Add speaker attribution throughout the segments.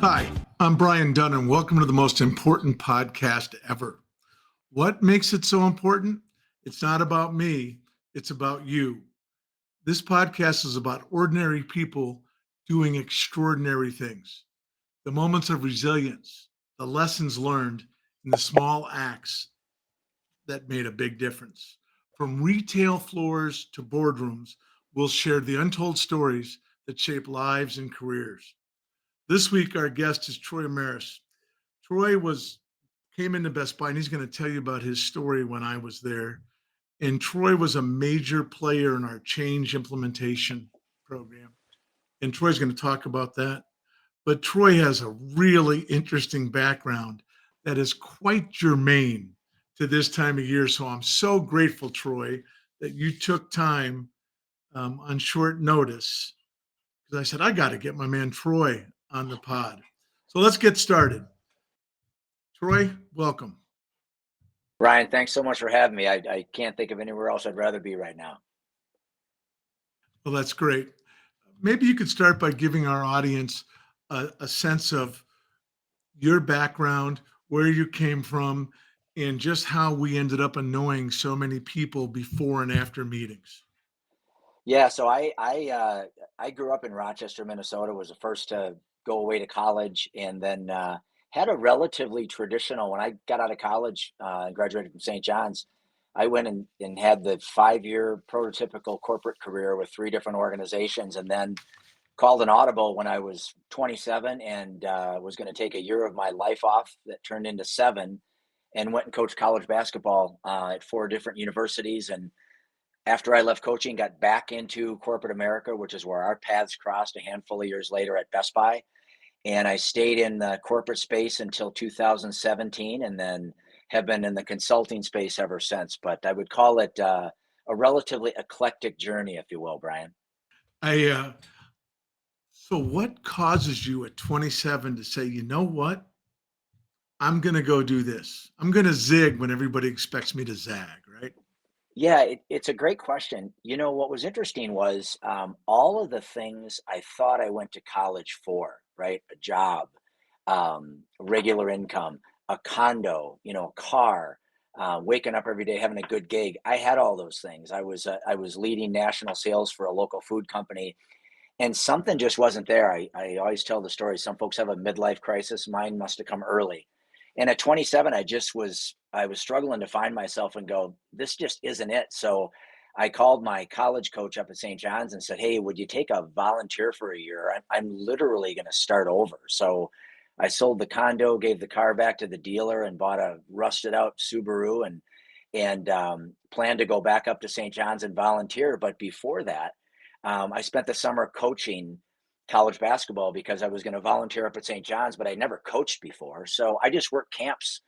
Speaker 1: Hi, I'm Brian Dunn, and welcome to the most important podcast ever. What makes it so important? It's not about me, it's about you. This podcast is about ordinary people doing extraordinary things, the moments of resilience, the lessons learned, and the small acts that made a big difference. From retail floors to boardrooms, we'll share the untold stories that shape lives and careers. This week, our guest is Troy Amaris. Troy came into Best Buy, and he's going to tell you about his story when I was there. And Troy was a major player in our change implementation program. And Troy's going to talk about that. But Troy has a really interesting background that is quite germane to this time of year. So I'm so grateful, Troy, that you took time on short notice, because I said, I got to get my man Troy on the pod. So let's get started. Troy, welcome.
Speaker 2: Brian, thanks so much for having me. I can't think of anywhere else I'd rather be right now.
Speaker 1: Well, that's great. Maybe you could start by giving our audience a sense of your background, where you came from, and just how we ended up annoying so many people before and after meetings.
Speaker 2: Yeah, so I grew up in Rochester, Minnesota. Was the first to go away to college, and then had a relatively traditional. When I got out of college and graduated from St. John's, I went and had the 5-year prototypical corporate career with 3 different organizations, and then called an audible when I was 27 and was going to take a year of my life off that turned into 7, and went and coached college basketball at 4 different universities. And after I left coaching, got back into corporate America, which is where our paths crossed a handful of years later at Best Buy. And I stayed in the corporate space until 2017, and then have been in the consulting space ever since. But I would call it a relatively eclectic journey, if you will, Brian.
Speaker 1: I So what causes you at 27 to say, you know what? I'm going to go do this. I'm going to zig when everybody expects me to zag, right?
Speaker 2: Yeah, it's a great question. You know, what was interesting was all of the things I thought I went to college for, right? A job, regular income, a condo, a car, waking up every day, having a good gig. I had all those things. I was leading national sales for a local food company, and something just wasn't there. I always tell the story. Some folks have a midlife crisis. Mine must have come early. And at 27, I was struggling to find myself and go, this just isn't it. So I called my college coach up at St. John's and said, hey, would you take a volunteer for a year? I'm literally going to start over. So I sold the condo, gave the car back to the dealer, and bought a rusted out Subaru, and planned to go back up to St. John's and volunteer. But before that, I spent the summer coaching college basketball because I was going to volunteer up at St. John's, but I never coached before. So I just worked camps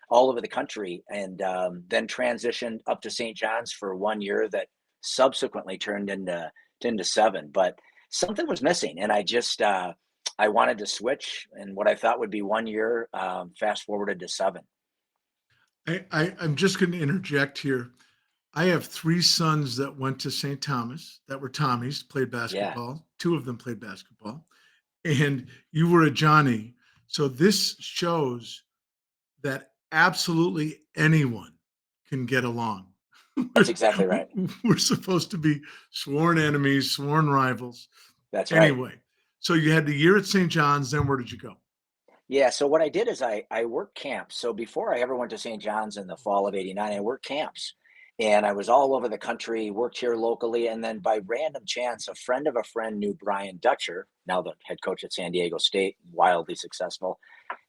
Speaker 2: all over the country, and then transitioned up to St. John's for 1 year that subsequently turned into 7. But something was missing, and I wanted to switch, and what I thought would be 1 year fast forwarded to 7.
Speaker 1: I'm just going to interject here. I have 3 sons that went to St. Thomas that were Tommies, played
Speaker 2: Yeah,
Speaker 1: basketball. 2 of them played basketball. And you were a Johnny. So this shows that absolutely anyone can get along.
Speaker 2: that's exactly right.
Speaker 1: We're supposed to be sworn enemies, sworn rivals.
Speaker 2: That's right.
Speaker 1: Anyway, so you had the year at St. John's, then where did you go?
Speaker 2: Yeah, so what I did is I worked camps. So before I ever went to St. John's in the fall of '89, I worked camps. And I was all over the country, worked here locally, and then by random chance, a friend of a friend knew Brian Dutcher, now the head coach at San Diego State, wildly successful.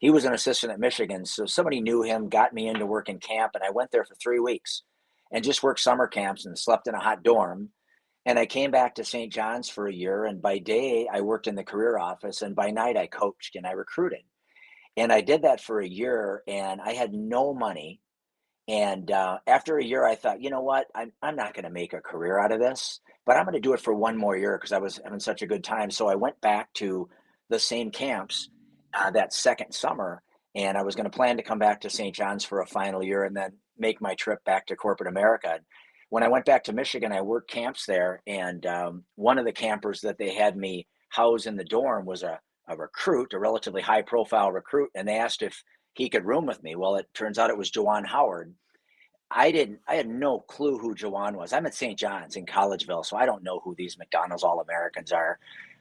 Speaker 2: He was an assistant at Michigan, so somebody knew him, got me into working camp, and I went there for 3 weeks and just worked summer camps and slept in a hot dorm. And I came back to St. John's for a year, and by day I worked in the career office, and by night I coached and I recruited. And I did that for a year, and I had no money. And after a year, I thought, you know what? I'm not going to make a career out of this, but I'm going to do it for 1 more year because I was having such a good time. So I went back to the same camps that second summer, and I was going to plan to come back to St. John's for a final year and then make my trip back to corporate America. When I went back to Michigan, I worked camps there, and one of the campers that they had me house in the dorm was a a recruit, a relatively high profile recruit, and they asked if he could room with me. Well, it turns out it was Jawan Howard. I had no clue who Jawan was. I'm at St. John's in Collegeville, so I don't know who these McDonald's All Americans are.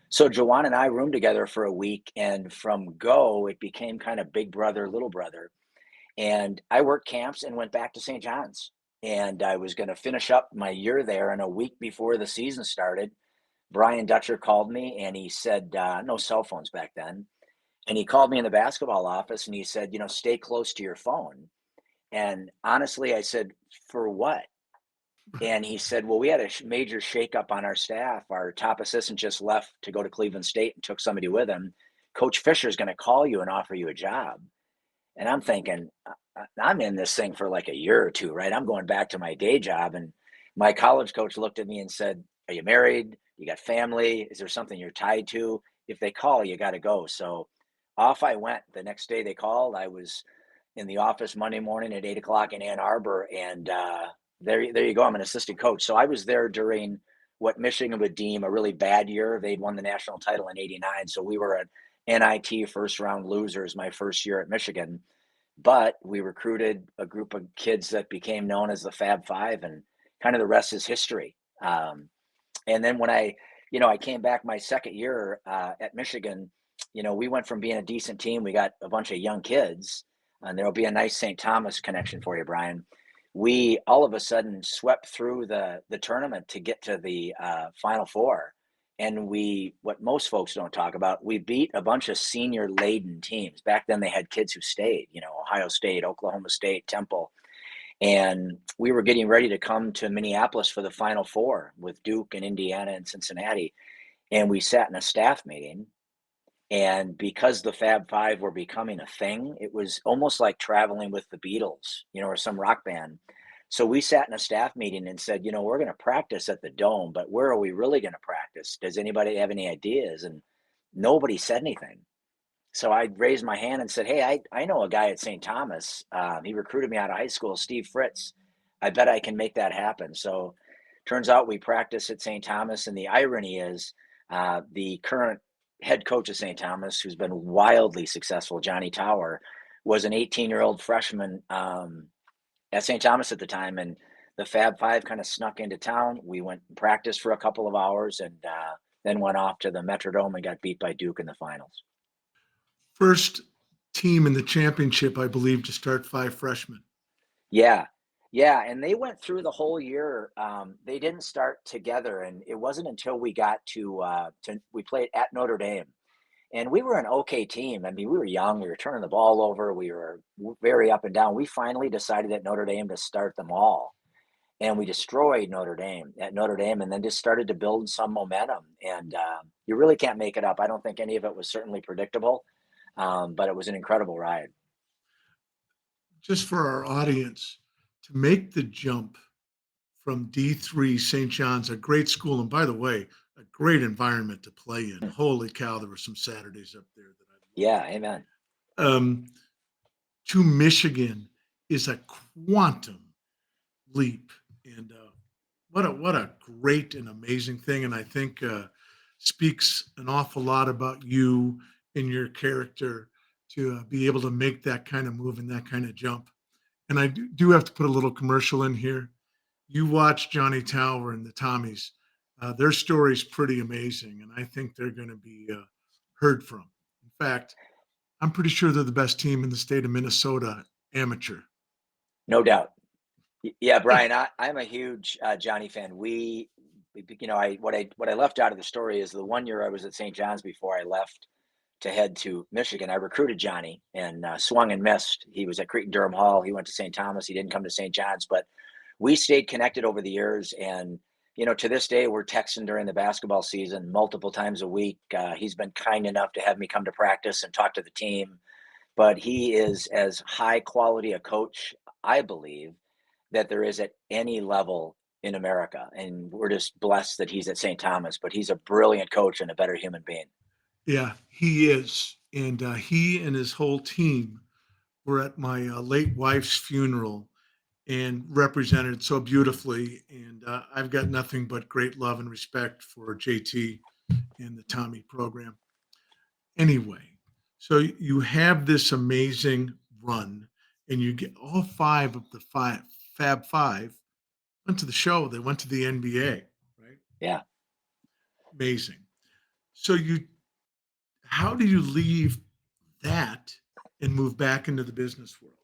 Speaker 2: So Jawan and I roomed together for a week, and from go, it became kind of big brother, little brother. And I worked camps and went back to St. John's. And I was going to finish up my year there. And a week before the season started, Brian Dutcher called me and he said, no cell phones back then. And he called me in the basketball office and he said, stay close to your phone. And honestly, I said, for what? And he said, well, we had a major shakeup on our staff. Our top assistant just left to go to Cleveland State and took somebody with him. Coach Fisher is going to call you and offer you a job. And I'm thinking, I'm in this thing for like a year or two, right? I'm going back to my day job. And my college coach looked at me and said, are you married? You got family? Is there something you're tied to? If they call, you got to go. So off I went. The next day they called. I was in the office Monday morning at 8 o'clock in Ann Arbor. And there you go. I'm an assistant coach. So I was there during what Michigan would deem a really bad year. They'd won the national title in '89. So we were at NIT first round losers my first year at Michigan, but we recruited a group of kids that became known as the Fab Five, and kind of the rest is history. And then when I came back my second year at Michigan, we went from being a decent team. We got a bunch of young kids, and there'll be a nice St. Thomas connection for you, Brian. We all of a sudden swept through the tournament to get to the Final Four, and what most folks don't talk about, we beat a bunch of senior laden teams. Back then, they had kids who stayed. Ohio State, Oklahoma State, Temple, and we were getting ready to come to Minneapolis for the Final Four with Duke and Indiana and Cincinnati. And we sat in a staff meeting. And because the Fab Five were becoming a thing, it was almost like traveling with the Beatles, or some rock band. So we sat in a staff meeting and said, we're going to practice at the Dome, but where are we really going to practice? Does anybody have any ideas? And nobody said anything. So I raised my hand and said, hey, I know a guy at St. Thomas. He recruited me out of high school, Steve Fritz. I bet I can make that happen. So turns out we practice at St. Thomas. And the irony is the current head coach of St. Thomas, who's been wildly successful, Johnny Tower, was an 18-year-old freshman at St. Thomas at the time. And the Fab Five kind of snuck into town. We went and practiced for a couple of hours and then went off to the Metrodome and got beat by Duke in the finals.
Speaker 1: First team in the championship, I believe, to start five freshmen.
Speaker 2: Yeah. Yeah. And they went through the whole year. They didn't start together. And it wasn't until we got we played at Notre Dame. And we were an okay team. I mean, we were young. We were turning the ball over. We were very up and down. We finally decided at Notre Dame to start them all. And we destroyed Notre Dame and then just started to build some momentum. And you really can't make it up. I don't think any of it was certainly predictable, but it was an incredible ride.
Speaker 1: Just for our audience, to make the jump from D3 St. John's, a great school, and by the way, a great environment to play in. Holy cow, there were some Saturdays up there that
Speaker 2: Yeah, amen.
Speaker 1: I loved. To Michigan is a quantum leap, and what a great and amazing thing, and I think speaks an awful lot about you and your character to be able to make that kind of move and that kind of jump. And I do have to put a little commercial in here. You watch Johnny Tower and the Tommies. Their story's pretty amazing, and I think they're going to be heard from. In fact, I'm pretty sure they're the best team in the state of Minnesota amateur.
Speaker 2: No doubt. Yeah, Brian, I'm a huge Johnny fan. What I left out of the story is the one year I was at St. John's before I left to head to Michigan. I recruited Johnny and swung and missed. He was at Cretan Durham Hall. He went to St. Thomas. He didn't come to St. John's, but we stayed connected over the years. And to this day, we're texting during the basketball season multiple times a week. He's been kind enough to have me come to practice and talk to the team. But he is as high quality a coach, I believe, that there is at any level in America. And we're just blessed that he's at St. Thomas, but he's a brilliant coach and a better human being.
Speaker 1: Yeah, he is. And he and his whole team were at my late wife's funeral and represented so beautifully. And I've got nothing but great love and respect for JT and the Tommy program. Anyway, so you have this amazing run, and you get all five of the five Fab Five went to the show. They went to the NBA, right?
Speaker 2: Yeah.
Speaker 1: Amazing. So how do you leave that and move back into the business world?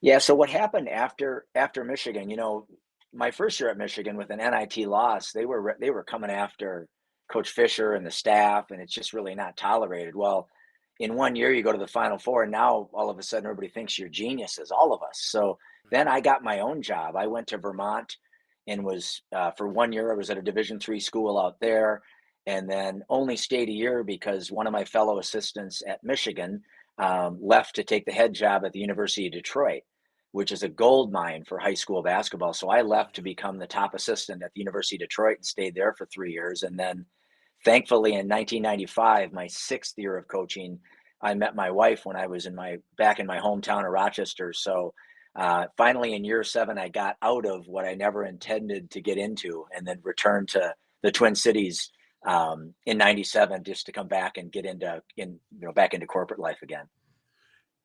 Speaker 2: Yeah, so what happened after Michigan, my first year at Michigan with an NIT loss, they were coming after Coach Fisher and the staff, and it's just really not tolerated. Well, in 1 year you go to the Final Four, and now all of a sudden everybody thinks you're geniuses, all of us. So then I got my own job. I went to Vermont and was for 1 year I was at a Division III school out there, and then only stayed a year because one of my fellow assistants at Michigan left to take the head job at the University of Detroit, which is a gold mine for high school basketball. So I left to become the top assistant at the University of Detroit and stayed there for 3 years. And then thankfully in 1995, my sixth year of coaching, I met my wife when I was back in my hometown of Rochester. So finally in year 7, I got out of what I never intended to get into and then returned to the Twin Cities in 97 just to come back and back into corporate life again.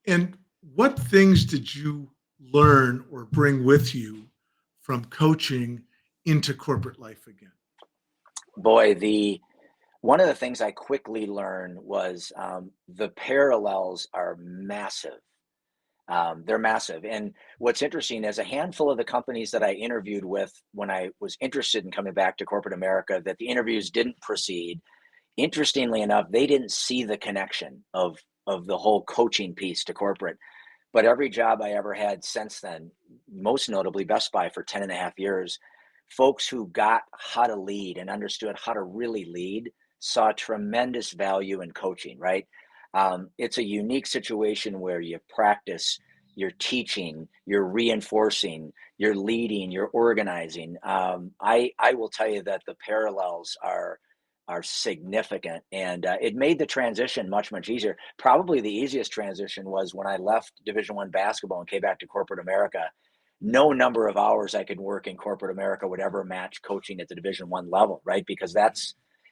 Speaker 1: And what things did you learn or bring with you from coaching into corporate life again?
Speaker 2: Boy, the one of the things I quickly learned was the parallels are massive. They're massive. And what's interesting is a handful of the companies that I interviewed with when I was interested in coming back to corporate America, that the interviews didn't proceed. Interestingly enough, they didn't see the connection of the whole coaching piece to corporate. But every job I ever had since then, most notably Best Buy for 10 and a half years, folks who got how to lead and understood how to really lead saw tremendous value in coaching, right? It's a unique situation where you practice, you're teaching, you're reinforcing, you're leading, you're organizing. I will tell you that the parallels are significant, and it made the transition much easier. Probably the easiest transition was when I left Division I basketball and came back to corporate America. No number of hours I could work in corporate America would ever match coaching at the Division I level, right? Because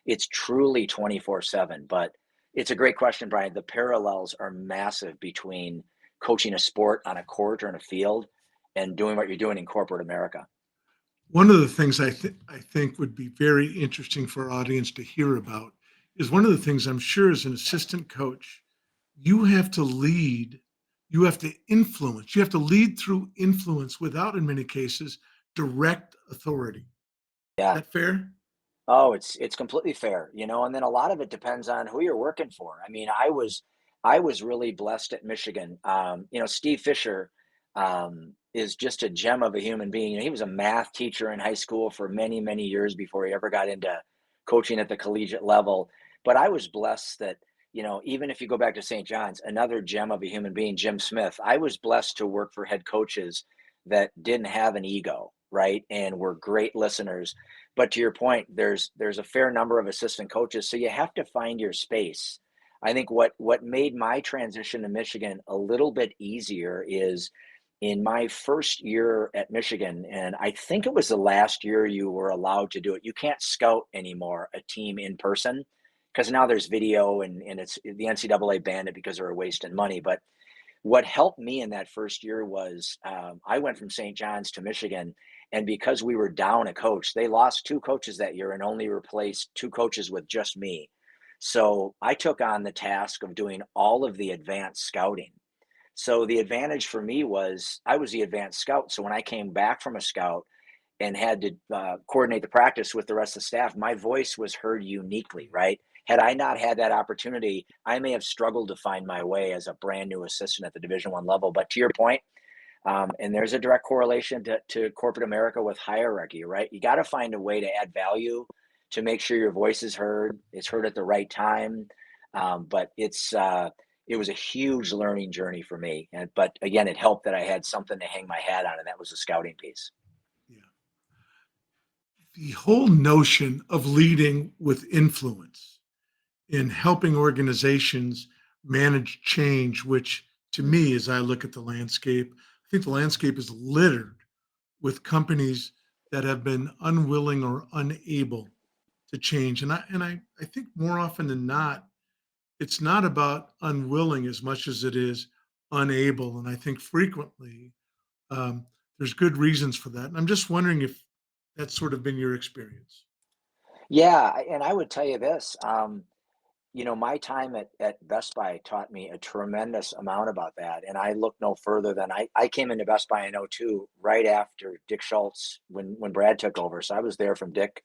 Speaker 2: it's truly 24/7. But it's a great question, Brian. The parallels are massive between coaching a sport on a court or in a field and doing what you're doing in corporate America.
Speaker 1: One of the things I think would be very interesting for our audience to hear about is one of the things I'm sure as an assistant coach, you have to lead, you have to influence, you have to lead through influence without, in many cases, direct authority. Is
Speaker 2: Yeah.
Speaker 1: that fair?
Speaker 2: Oh, it's completely fair, and then a lot of it depends on who you're working for. I mean, I was really blessed at Michigan. Steve Fisher is just a gem of a human being. He was a math teacher in high school for many years before he ever got into coaching at the collegiate level. But I was blessed that, even if you go back to St. John's, another gem of a human being, Jim Smith. I was blessed to work for head coaches that didn't have an ego, right, and were great listeners. But to your point, there's a fair number of assistant coaches, so you have to find your space. I think what made my transition to Michigan a little bit easier is in my first year at Michigan, and I think it was the last year you were allowed to do it. You can't scout anymore a team in person because now there's video, and it's the NCAA banned it because they were wasting money. But what helped me in that first year was I went from St. John's to Michigan, and because we were down a coach, they lost two coaches that year and only replaced two coaches with just me. So I took on the task of doing all of the advanced scouting. So the advantage for me was I was the advanced scout. So when I came back from a scout and had to coordinate the practice with the rest of the staff, my voice was heard uniquely, right? Had I not had that opportunity, I may have struggled to find my way as a brand new assistant at the Division I level. But to your point, and there's a direct correlation to corporate America with hierarchy, right? You got to find a way to add value to make sure your voice is heard. It's heard at the right time. But it was a huge learning journey for me. But again, it helped that I had something to hang my hat on, and that was the scouting piece.
Speaker 1: Yeah. The whole notion of leading with influence in helping organizations manage change, which to me, as I look at the landscape, I think the landscape is littered with companies that have been unwilling or unable to change. And I think more often than not, it's not about unwilling as much as it is unable. And I think frequently um, there's good reasons for that. And I'm just wondering if that's sort of been your experience.
Speaker 2: Yeah, and I would tell you this, my time at Best Buy taught me a tremendous amount about that. And I look no further than I came into Best Buy in '02 right after Dick Schultz when Brad took over. So I was there from Dick,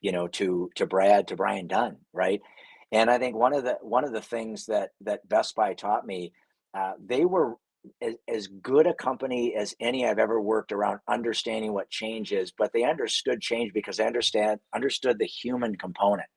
Speaker 2: to Brad to Brian Dunn, right? And I think one of the things that Best Buy taught me, they were as good a company as any I've ever worked around understanding what change is, but they understood change because they understood the human component.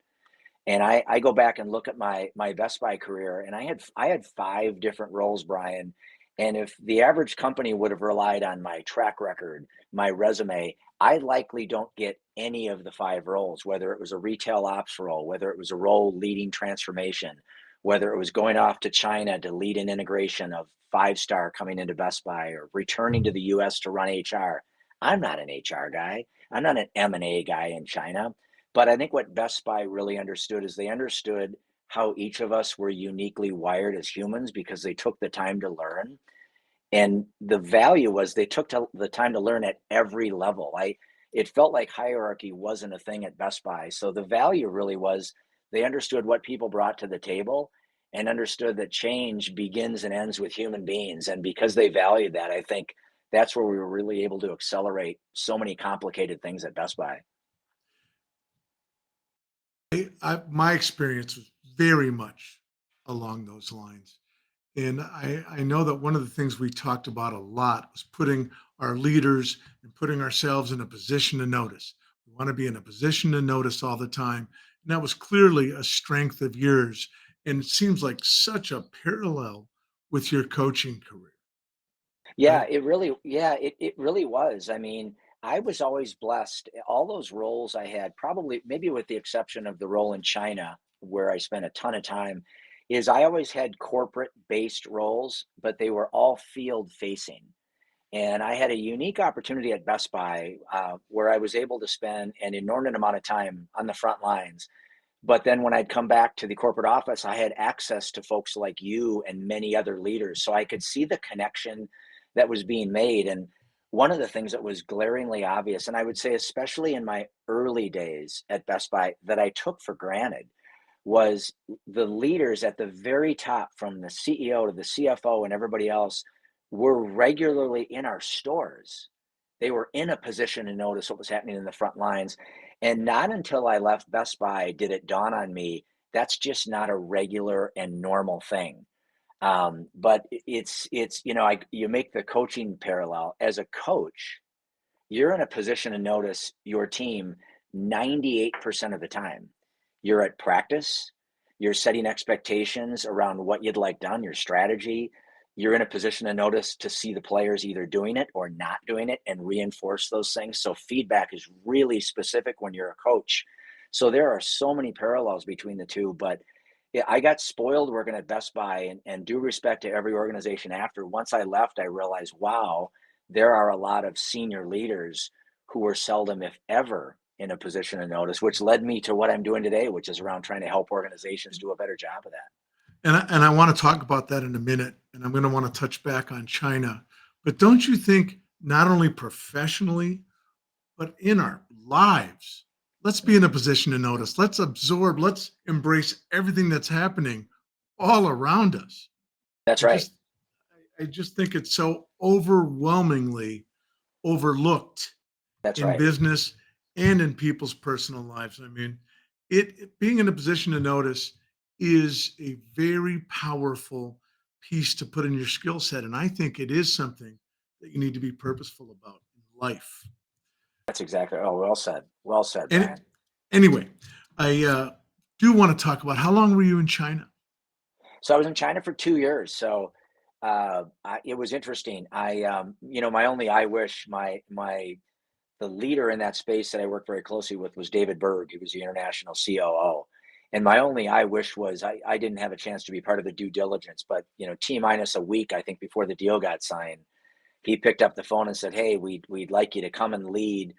Speaker 2: And I go back and look at my Best Buy career, and I had 5 different roles, Brian. And if the average company would have relied on my track record, my resume, I likely don't get any of the 5 roles, whether it was a retail ops role, whether it was a role leading transformation, whether it was going off to China to lead an integration of Five Star coming into Best Buy or returning to the US to run HR. I'm not an HR guy. I'm not an M&A guy in China. But I think what Best Buy really understood is they understood how each of us were uniquely wired as humans because they took the time to learn. And the value was they took the time to learn at every level. It felt like hierarchy wasn't a thing at Best Buy. So the value really was they understood what people brought to the table and understood that change begins and ends with human beings. And because they valued that, I think that's where we were really able to accelerate so many complicated things at Best Buy.
Speaker 1: My experience was very much along those lines. And I know that one of the things we talked about a lot was putting our leaders and putting ourselves in a position to notice. We want to be in a position to notice all the time. And that was clearly a strength of yours. And it seems like such a parallel with your coaching career,
Speaker 2: Yeah,
Speaker 1: right?
Speaker 2: it really was. I mean, I was always blessed. All those roles I had, probably maybe with the exception of the role in China, where I spent a ton of time, is I always had corporate based roles, but they were all field facing. And I had a unique opportunity at Best Buy where I was able to spend an inordinate amount of time on the front lines. But then when I'd come back to the corporate office, I had access to folks like you and many other leaders. So I could see the connection that was being made. And one of the things that was glaringly obvious, and I would say, especially in my early days at Best Buy, that I took for granted was the leaders at the very top, from the CEO to the CFO and everybody else, were regularly in our stores. They were in a position to notice what was happening in the front lines. And not until I left Best Buy did it dawn on me that's just not a regular and normal thing. But it's you make the coaching parallel as a coach. You're in a position to notice your team 98% of the time. You're at practice, you're setting expectations around what you'd like done, your strategy. You're in a position to notice to see the players either doing it or not doing it and reinforce those things. So feedback is really specific when you're a coach. So there are so many parallels between the two, but yeah, I got spoiled working at Best Buy, and due respect to every organization after, once I left, I realized, wow, there are a lot of senior leaders who were seldom, if ever, in a position to notice, which led me to what I'm doing today, which is around trying to help organizations do a better job of that.
Speaker 1: And I want to talk about that in a minute. And I'm going to want to touch back on China. But don't you think, not only professionally, but in our lives, let's be in a
Speaker 2: Mhm.
Speaker 1: position to notice. Let's absorb. Let's embrace everything that's happening all around us.
Speaker 2: That's
Speaker 1: I
Speaker 2: right.
Speaker 1: just, I just think it's so overwhelmingly overlooked
Speaker 2: That's
Speaker 1: in
Speaker 2: right.
Speaker 1: business and in people's personal lives. I mean, being in a position to notice is a very powerful piece to put in your skill set, and I think it is something that you need to be purposeful about in life.
Speaker 2: That's exactly. Oh, well said. Well said,
Speaker 1: And
Speaker 2: Brian.
Speaker 1: anyway, I do want to talk about how long were you in China?
Speaker 2: So I was in China for 2 years. So it was interesting. My only I wish my the leader in that space that I worked very closely with was David Berg, who was the international COO. And my only I wish was I didn't have a chance to be part of the due diligence, but T minus a week, I think, before the deal got signed, he picked up the phone and said, "Hey, we'd like you to come and lead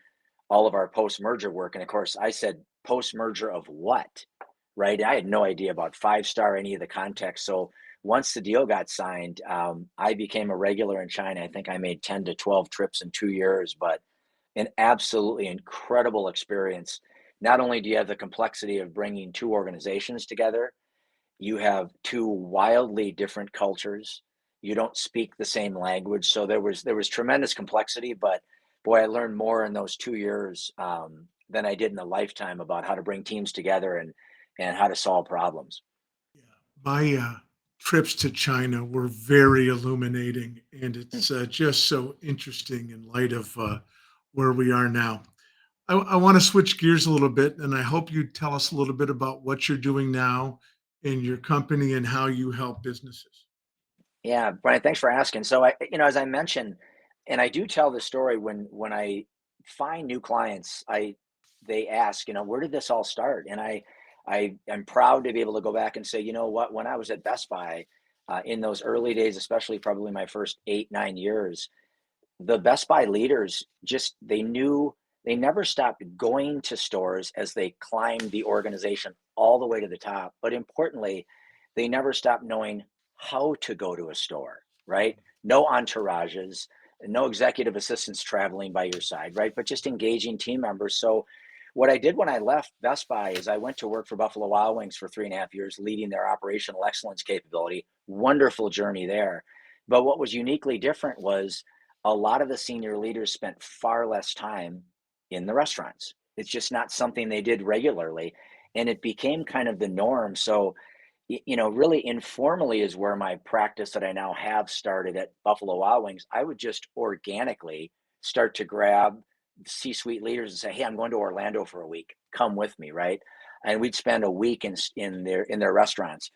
Speaker 2: all of our post merger work." And of course, I said, "Post merger of what?" right? I had no idea about five-star, any of the context. So once the deal got signed, I became a regular in China. I think I made 10 to 12 trips in 2 years, but an absolutely incredible experience. Not only do you have the complexity of bringing two organizations together, you have two wildly different cultures. You don't speak the same language, so there was tremendous complexity. But boy, I learned more in those 2 years than I did in a lifetime about how to bring teams together and how to solve problems.
Speaker 1: Yeah. My trips to China were very illuminating, and
Speaker 2: Hmm.
Speaker 1: it's just so interesting in light of where we are now. I want to switch gears a little bit, and I hope you tell us a little bit about what you're doing now in your company and how you help businesses.
Speaker 2: Yeah, Brian, thanks for asking. So as I mentioned, and I do tell the story when I find new clients, they ask, where did this all start? And I am proud to be able to go back and say, you know what, when I was at Best Buy, in those early days, especially probably my first 8, 9 years, the Best Buy leaders just they knew they never stopped going to stores as they climbed the organization all the way to the top. But importantly, they never stopped knowing how to go to a store, right? No entourages, no executive assistants traveling by your side, right? But just engaging team members. So what I did when I left Best Buy is I went to work for Buffalo Wild Wings for 3.5 years, leading their operational excellence capability. Wonderful journey there. But what was uniquely different was a lot of the senior leaders spent far less time in the restaurants. It's just not something they did regularly. And it became kind of the norm. So, really informally is where my practice that I now have started at Buffalo Wild Wings. I would just organically start to grab C suite leaders and say, hey, I'm going to Orlando for a week. Come with me, right? And we'd spend a week in their restaurants.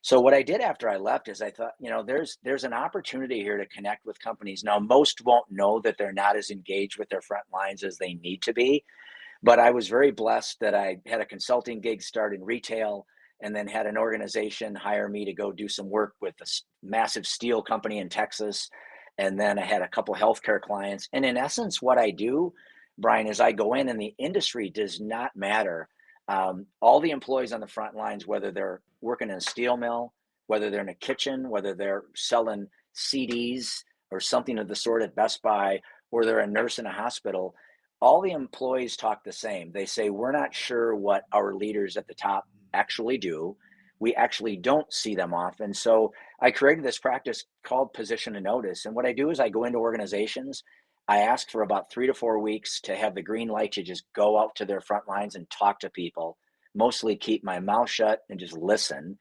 Speaker 2: So what I did after I left is I thought, there's an opportunity here to connect with companies. Now, most won't know that they're not as engaged with their front lines as they need to be, but I was very blessed that I had a consulting gig start in retail and then had an organization hire me to go do some work with a massive steel company in Texas. And then I had a couple healthcare clients. And in essence, what I do, Brian, is I go in and the industry does not matter. All the employees on the front lines, whether they're working in a steel mill, whether they're in a kitchen, whether they're selling CDs or something of the sort at Best Buy, or they're a nurse in a hospital, all the employees talk the same. They say, we're not sure what our leaders at the top actually do. We actually don't see them often. So I created this practice called position and notice. And what I do is I go into organizations. I ask for about 3 to 4 weeks to have the green light to just go out to their front lines and talk to people, mostly keep my mouth shut and just listen.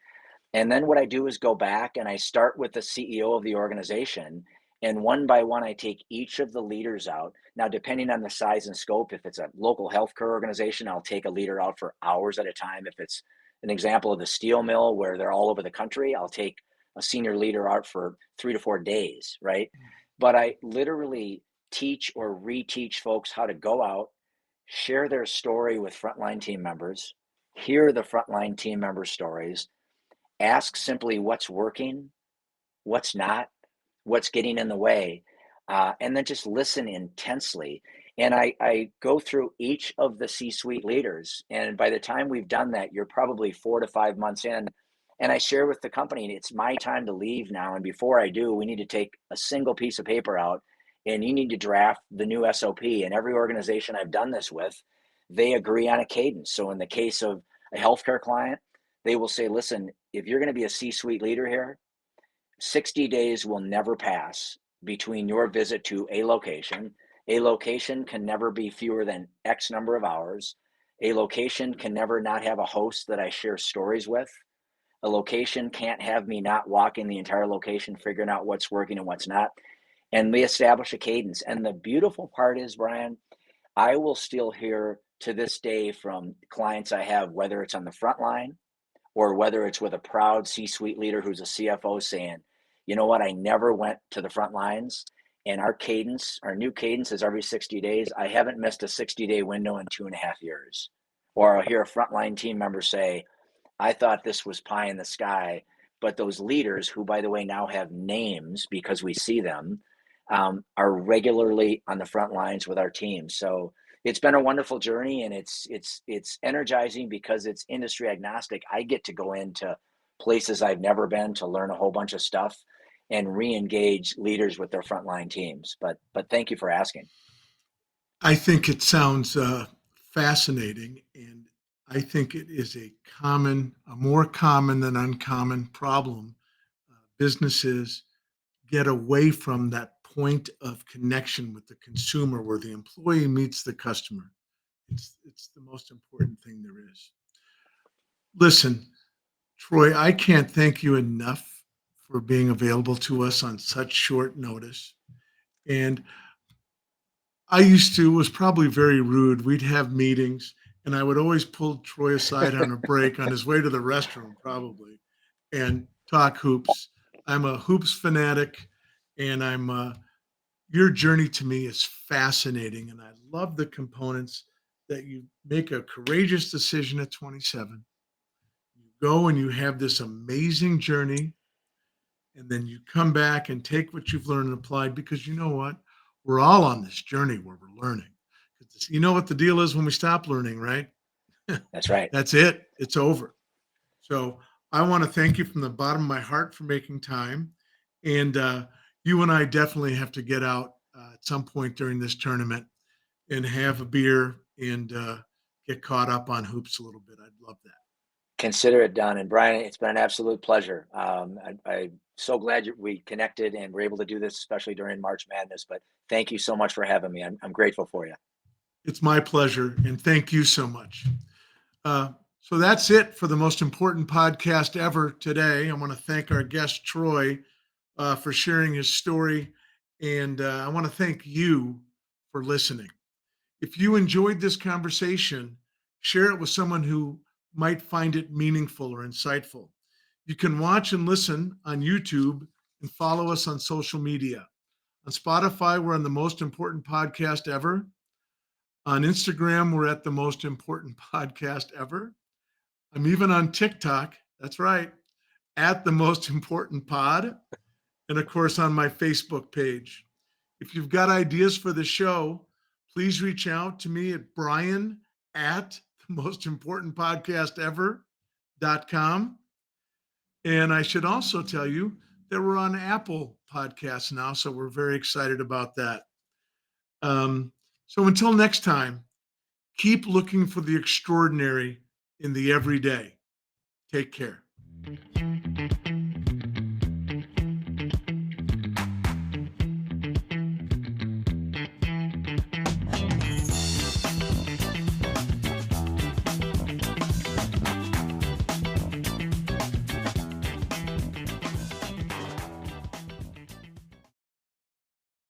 Speaker 2: And then what I do is go back and I start with the CEO of the organization. And one by one, I take each of the leaders out. Now, depending on the size and scope, if it's a local healthcare organization, I'll take a leader out for hours at a time. If it's an example of the steel mill where they're all over the country, I'll take a senior leader out for 3 to 4 days, right? But I literally teach or reteach folks how to go out, share their story with frontline team members, hear the frontline team member stories, ask simply what's working, what's not, what's getting in the way, and then just listen intensely. And I go through each of the C suite leaders. And by the time we've done that, you're probably 4 to 5 months in. And I share with the company, it's my time to leave now. And before I do, we need to take a single piece of paper out and you need to draft the new SOP. And every organization I've done this with, they agree on a cadence. So in the case of a healthcare client, they will say, listen, if you're going to be a C suite leader here, 60 days will never pass between your visit to a location. A location can never be fewer than X number of hours. A location can never not have a host that I share stories with. A location can't have me not walking the entire location, figuring out what's working and what's not. And we establish a cadence. And the beautiful part is, Brian, I will still hear to this day from clients I have, whether it's on the front line or whether it's with a proud C-suite leader who's a CFO saying, you know what, I never went to the front lines. And our new cadence is every 60 days. I haven't missed a 60-day window in 2.5 years. Or I'll hear a frontline team member say, I thought this was pie in the sky. But those leaders, who, by the way, now have names because we see them, are regularly on the front lines with our team. So It's been a wonderful journey, and it's energizing because it's industry agnostic. I get to go into places I've never been to learn a whole bunch of stuff and re-engage leaders with their frontline teams. But thank you for asking.
Speaker 1: I think it sounds fascinating, and I think it is a more common than uncommon problem. Businesses get away from that point of connection with the consumer where the employee meets the customer. It's the most important thing there is. Listen, Troy, I can't thank you enough for being available to us on such short notice. And I used to was probably very rude. We'd have meetings, and I would always pull Troy aside on a break on his way to the restroom, probably, and talk hoops. I'm a hoops fanatic, and your journey to me is fascinating, and I love the components that you make a courageous decision at 27. You go and you have this amazing journey, and then you come back and take what you've learned and applied, because you know what? We're all on this journey where we're learning. You know what the deal is when we stop learning, right?
Speaker 2: That's right.
Speaker 1: That's it. It's over. So I want to thank you from the bottom of my heart for making time. And you and I definitely have to get out at some point during this tournament and have a beer and get caught up on hoops a little bit. I'd love that.
Speaker 2: Consider it done. And Brian, it's been an absolute pleasure. I'm so glad we connected and we're able to do this, especially during March Madness. But thank you so much for having me. I'm grateful for you.
Speaker 1: It's my pleasure. And thank you so much. Uh, so that's it for the most important podcast ever today. I want to thank our guest, Troy, for sharing his story. And I want to thank you for listening. If you enjoyed this conversation, share it with someone who might find it meaningful or insightful. You can watch and listen on YouTube and follow us on social media. On Spotify, we're on the most important podcast ever. On Instagram, we're at the most important podcast ever. I'm even on TikTok. That's right, at the most important pod. And of course, on my Facebook page. If you've got ideas for the show, please reach out to me at Brian at the most important podcast ever.com. And I should also tell you that we're on Apple Podcasts now. So we're very excited about that. So until next time, keep looking for the extraordinary in the everyday. Take care.